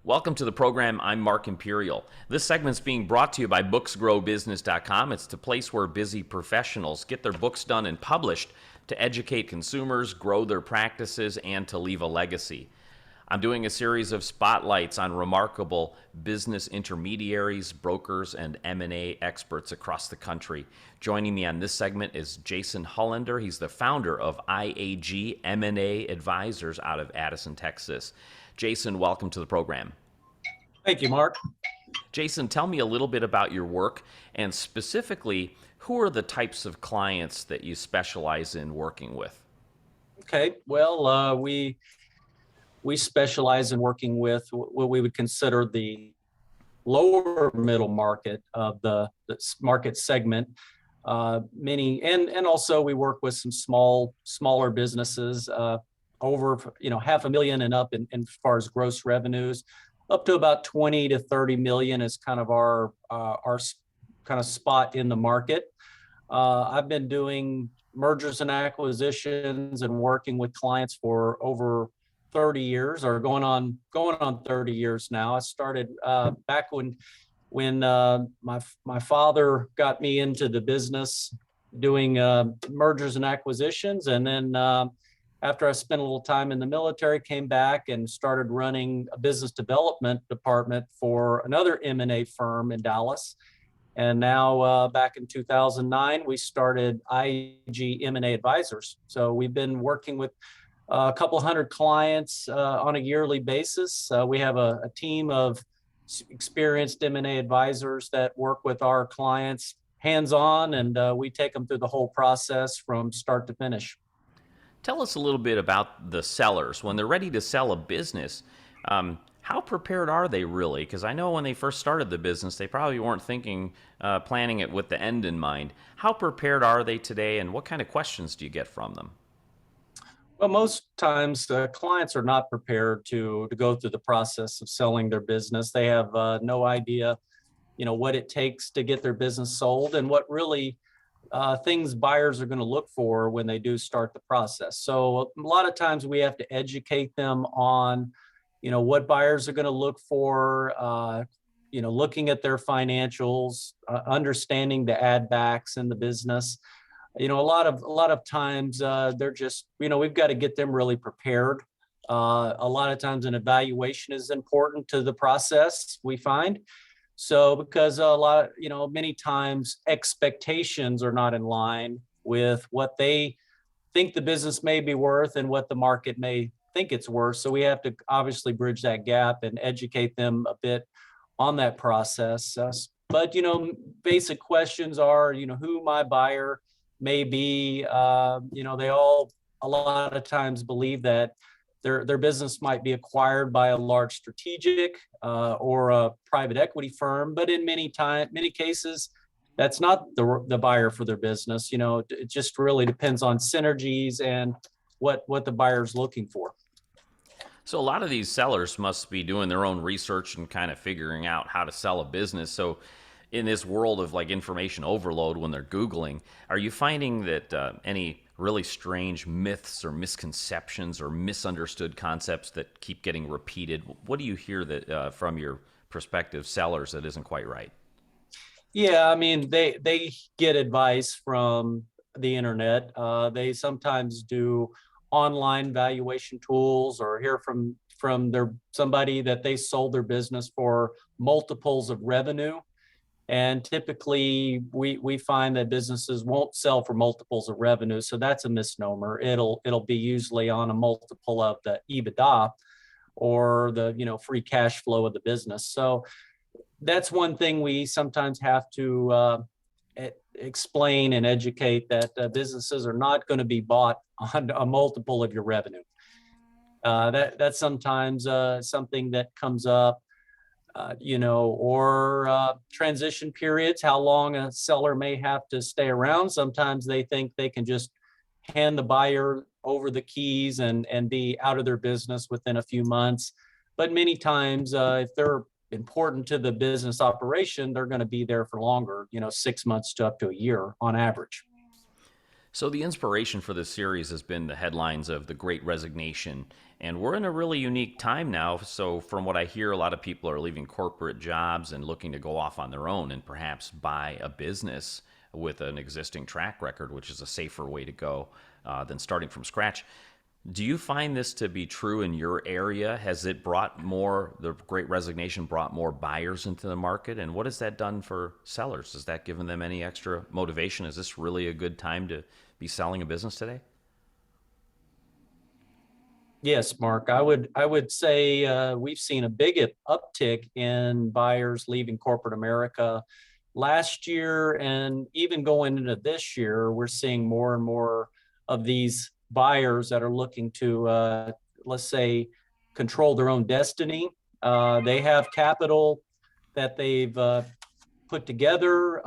Welcome to the program. I'm Mark Imperial. This segment's being brought to you by booksgrowbusiness.com. It's the place where busy professionals get their books done and published to educate consumers, grow their practices, and to leave a legacy. I'm doing a series of spotlights on remarkable business intermediaries, brokers, and M&A experts across the country. Joining me on this segment is Jason Hullender. He's the founder of IAG M&A Advisors out of Addison, Texas. Jason, welcome to the program. Thank you, Mark. Jason, tell me a little bit about your work and specifically, who are the types of clients that you specialize in working with? Okay, well, we specialize in working with what we would consider the lower middle market of the market segment. Many and also we work with some smaller businesses over $500,000 and up in as far as gross revenues, up to about 20 to 30 million is kind of our kind of spot in the market. I've been doing mergers and acquisitions and working with clients for over 30 years, or going on 30 years now. I started back when my father got me into the business doing mergers and acquisitions, and then after I spent a little time in the military, came back and started running a business development department for another M&A firm in Dallas. And now back in 2009, we started IAG M&A Advisors. So we've been working with a couple hundred clients on a yearly basis. We have a team of experienced M&A advisors that work with our clients hands-on, and we take them through the whole process from start to finish. Tell us a little bit about the sellers. When they're ready to sell a business, how prepared are they really? Because I know when they first started the business, they probably weren't planning it with the end in mind. How prepared are they today, and what kind of questions do you get from them? Well, most times the clients are not prepared to go through the process of selling their business. They have no idea, what it takes to get their business sold and what really things buyers are going to look for when they do start the process. So a lot of times we have to educate them on, what buyers are going to look for, looking at their financials, understanding the add backs in the business. A lot of times they're just, we've got to get them really prepared. A lot of times an evaluation is important to the process, we find. So because many times expectations are not in line with what they think the business may be worth and what the market may think it's worth. So we have to obviously bridge that gap and educate them a bit on that process. But basic questions are, who my buyer may be. They all a lot of times believe that their business might be acquired by a large strategic or a private equity firm, but in many cases, that's not the buyer for their business. It just really depends on synergies and what the buyer's looking for. So a lot of these sellers must be doing their own research and kind of figuring out how to sell a business. So in this world of like information overload when they're Googling, are you finding that any really strange myths or misconceptions or misunderstood concepts that keep getting repeated? What do you hear that from your prospective sellers that isn't quite right? Yeah, I mean, they get advice from the internet. They sometimes do online valuation tools or hear from somebody that they sold their business for multiples of revenue. And typically we find that businesses won't sell for multiples of revenue. So that's a misnomer. It'll be usually on a multiple of the EBITDA or the, free cash flow of the business. So that's one thing we sometimes have to explain and educate, that businesses are not going to be bought on a multiple of your revenue. That's sometimes something that comes up. Or transition periods, how long a seller may have to stay around. Sometimes they think they can just hand the buyer over the keys and be out of their business within a few months. But many times, if they're important to the business operation, they're going to be there for longer, 6 months to up to a year on average. So, the inspiration for this series has been the headlines of the Great Resignation. And we're in a really unique time now. So, from what I hear, a lot of people are leaving corporate jobs and looking to go off on their own and perhaps buy a business with an existing track record, which is a safer way to go than starting from scratch. Do you find this to be true in your area? Has it brought more, the Great Resignation brought more buyers into the market? And what has that done for sellers? Has that given them any extra motivation? Is this really a good time to be selling a business today? Yes, Mark, I would say we've seen a big uptick in buyers leaving corporate America last year, and even going into this year, we're seeing more and more of these buyers that are looking to, let's say, control their own destiny. They have capital that they've put together.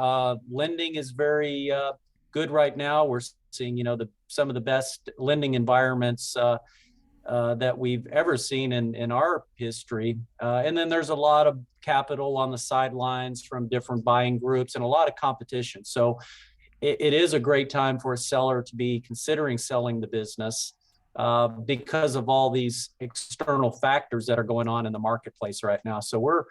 Lending is very good right now. We're seeing, some of the best lending environments that we've ever seen in our history. And then there's a lot of capital on the sidelines from different buying groups and a lot of competition. So it is a great time for a seller to be considering selling the business because of all these external factors that are going on in the marketplace right now. So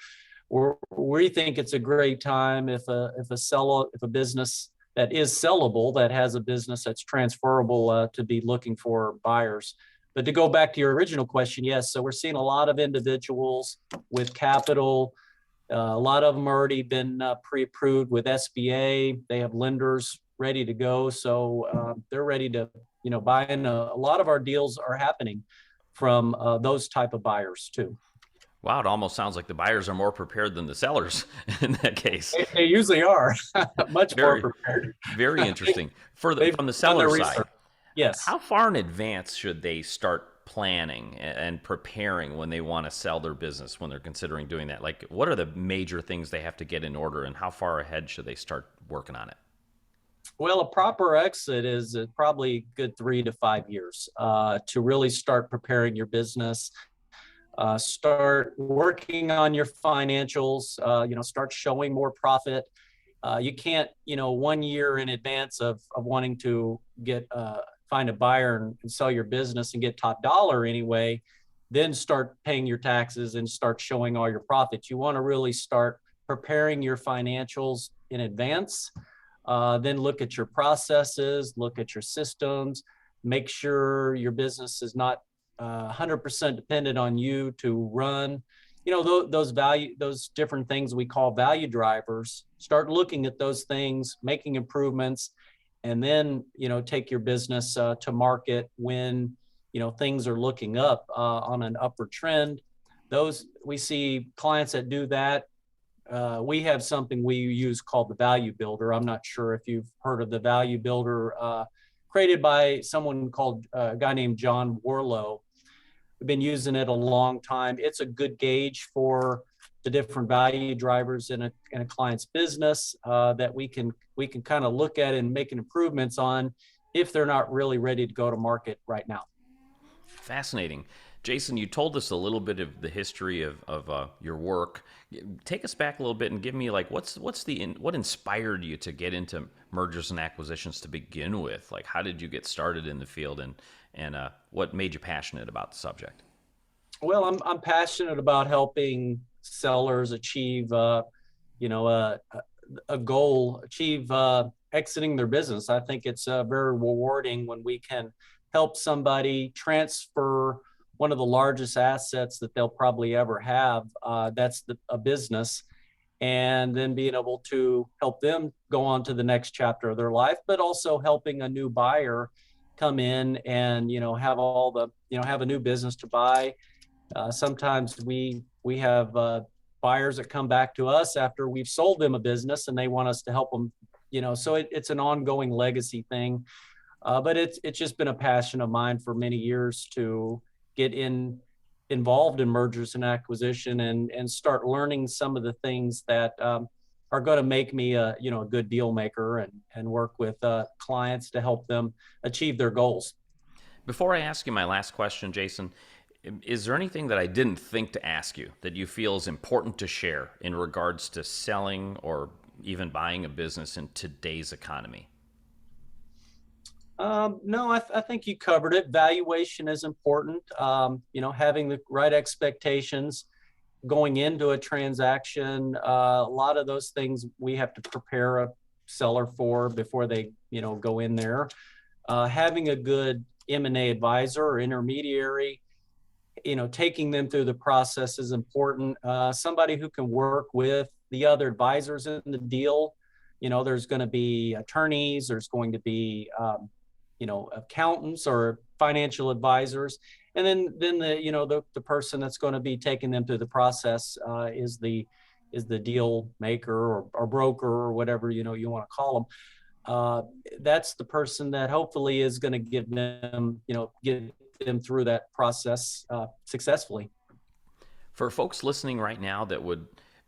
we think it's a great time if a business that is sellable, that has a business that's transferable, to be looking for buyers. But to go back to your original question, yes, so we're seeing a lot of individuals with capital. A lot of them already been pre-approved with SBA. They have lenders ready to go, so they're ready to, buy in. A lot of our deals are happening from those type of buyers too. Wow, it almost sounds like the buyers are more prepared than the sellers in that case. They usually are much more Very, prepared. very interesting. They've From the done seller their side, research. Yes. how far in advance should they start planning and preparing when they want to sell their business, when they're considering doing that? Like, what are the major things they have to get in order, and how far ahead should they start working on it? Well, a proper exit is probably good 3 to 5 years to really start preparing your business. Start working on your financials. Start showing more profit. You can't, 1 year in advance of wanting to get find a buyer and sell your business and get top dollar anyway, then start paying your taxes and start showing all your profits. You want to really start preparing your financials in advance. Then look at your processes, look at your systems, make sure your business is not 100% dependent on you to run. Those different things we call value drivers. Start looking at those things, making improvements, and then take your business to market when things are looking up on an upward trend. Those we see clients that do that. We have something we use called the Value Builder. I'm not sure if you've heard of the Value Builder, created by someone called a guy named John Warlow. We've been using it a long time. It's a good gauge for the different value drivers in a client's business that we can kind of look at and make improvements on if they're not really ready to go to market right now. Fascinating. Jason, you told us a little bit of the history of your work. Take us back a little bit and give me like what inspired you to get into mergers and acquisitions to begin with? Like, how did you get started in the field, and what made you passionate about the subject? Well, I'm passionate about helping sellers achieve you know a, a goal, achieve exiting their business. I think it's very rewarding when we can help somebody transfer one of the largest assets that they'll probably ever have. That's a business, and then being able to help them go on to the next chapter of their life, but also helping a new buyer come in and have all the have a new business to buy. Sometimes we have buyers that come back to us after we've sold them a business and they want us to help them. So it's an ongoing legacy thing. But it's just been a passion of mine for many years to get involved in mergers and acquisition and start learning some of the things that are going to make me a good deal maker and work with clients to help them achieve their goals. Before I ask you my last question, Jason, is there anything that I didn't think to ask you that you feel is important to share in regards to selling or even buying a business in today's economy? No, I think you covered it. Valuation is important. Having the right expectations going into a transaction. A lot of those things we have to prepare a seller for before they, go in there. Having a good M&A advisor or intermediary, taking them through the process is important. Somebody who can work with the other advisors in the deal. There's going to be attorneys, there's going to be, accountants or financial advisors. And then the person that's going to be taking them through the process is the deal maker or broker or whatever, you want to call them. That's the person that hopefully is going to get them through that process successfully. For folks listening right now that would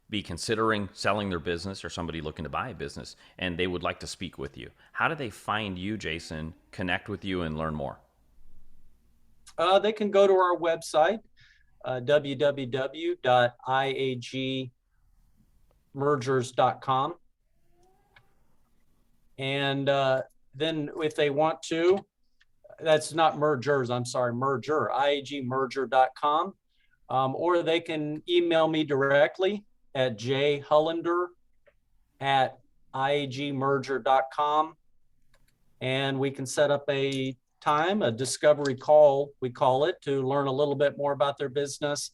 be considering selling their business or somebody looking to buy a business and they would like to speak with you, how do they find you, Jason, connect with you, and learn more? They can go to our website, www.iagmergers.com. And then if they want to, that's not mergers, I'm sorry, merger, iagmerger.com. Or they can email me directly at jhullender@iagmerger.com. And we can set up a time, a discovery call, we call it, to learn a little bit more about their business,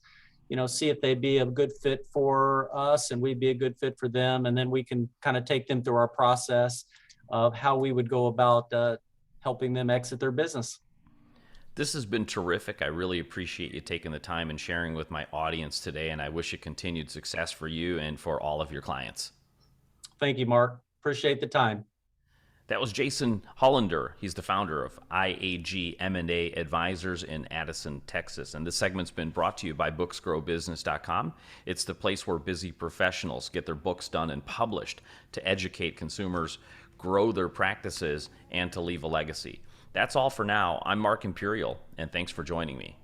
see if they'd be a good fit for us and we'd be a good fit for them. And then we can kind of take them through our process of how we would go about helping them exit their business. This has been terrific. I really appreciate you taking the time and sharing with my audience today, and I wish you continued success for you and for all of your clients. Thank you, Mark. Appreciate the time. That was Jason Hullender. He's the founder of IAG M&A Advisors in Addison, Texas. And this segment's been brought to you by booksgrowbusiness.com. It's the place where busy professionals get their books done and published to educate consumers, grow their practices, and to leave a legacy. That's all for now. I'm Mark Imperial, and thanks for joining me.